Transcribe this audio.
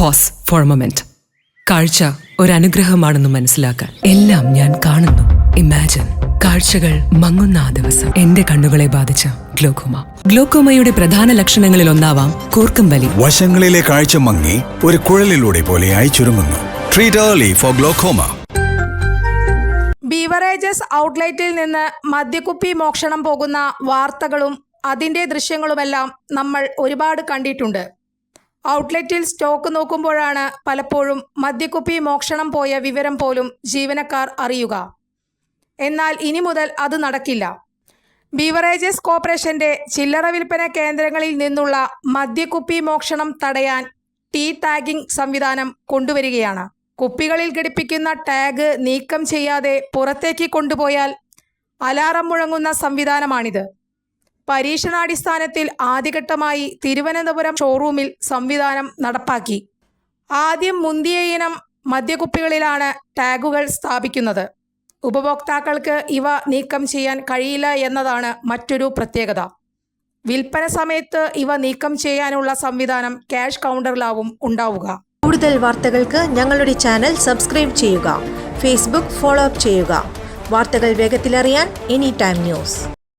Pose four A moment. കാഴ്ച ഒരനുഗ്രഹമാണെന്ന് മനസ്സിലാക്കാൻ എല്ലാം ഞാൻ കാണുന്നു. ഇമാജിൻ, കാഴ്ചകൾ മങ്ങുന്ന ആ ദിവസം എന്റെ കണ്ണുകളെ ബാധിച്ച ഗ്ലോക്കോമ. ഗ്ലോക്കോമയുടെ പ്രധാന ലക്ഷണങ്ങളിൽ ഒന്നാവാം കൂർക്കം വലി. വശങ്ങളിലെ കാഴ്ച മങ്ങി ഒരു കുഴലിലൂടെ പോലെയായി ചുരുങ്ങുന്നു. Treat early for glaucoma. Beverages ഔട്ട്ലെറ്റിൽ നിന്ന് മദ്യക്കുപ്പി മോഷണം പോകുന്ന വാർത്തകളും അതിൻ്റെ ദൃശ്യങ്ങളുമെല്ലാം നമ്മൾ ഒരുപാട് കണ്ടിട്ടുണ്ട്. ഔട്ട്ലെറ്റിൽ സ്റ്റോക്ക് നോക്കുമ്പോഴാണ് പലപ്പോഴും മദ്യക്കുപ്പി മോഷണം പോയ വിവരം പോലും ജീവനക്കാർ അറിയുക. എന്നാൽ ഇനി മുതൽ അത് നടക്കില്ല. ബീവറേജസ് കോർപ്പറേഷന്റെ ചില്ലറ വിൽപ്പന കേന്ദ്രങ്ങളിൽ നിന്നുള്ള മദ്യക്കുപ്പി മോഷണം തടയാൻ ടീ ടാഗിംഗ് സംവിധാനം കൊണ്ടുവരികയാണ്. കുപ്പികളിൽ ഘടിപ്പിക്കുന്ന ടാഗ് നീക്കം ചെയ്യാതെ പുറത്തേക്ക് കൊണ്ടുപോയാൽ അലാറം മുഴങ്ങുന്ന സംവിധാനമാണിത്. പരീക്ഷണാടിസ്ഥാനത്തിൽ ആദ്യഘട്ടമായി തിരുവനന്തപുരം ഷോറൂമിൽ സംവിധാനം നടപ്പാക്കി. ആദ്യം മുന്തിയ ഇനം മദ്യക്കുപ്പികളിലാണ് ടാഗുകൾ സ്ഥാപിക്കുന്നത്. ഉപഭോക്താക്കൾക്ക് ഇവ നീക്കം ചെയ്യാൻ കഴിയില്ല എന്നതാണ് മറ്റൊരു പ്രത്യേകത. വിൽപ്പന സമയത്ത് ഇവ നീക്കം ചെയ്യാനുള്ള സംവിധാനം ക്യാഷ് കൗണ്ടറിലാവും ഉണ്ടാവുക. കൂടുതൽ വാർത്തകൾക്ക് ഞങ്ങളുടെ ചാനൽ സബ്സ്ക്രൈബ് ചെയ്യുക. ഫേസ്ബുക്ക് ഫോളോ അപ്പ് ചെയ്യുക. വാർത്തകൾ വേഗത്തിലറിയാൻ എനി ടൈം ന്യൂസ്.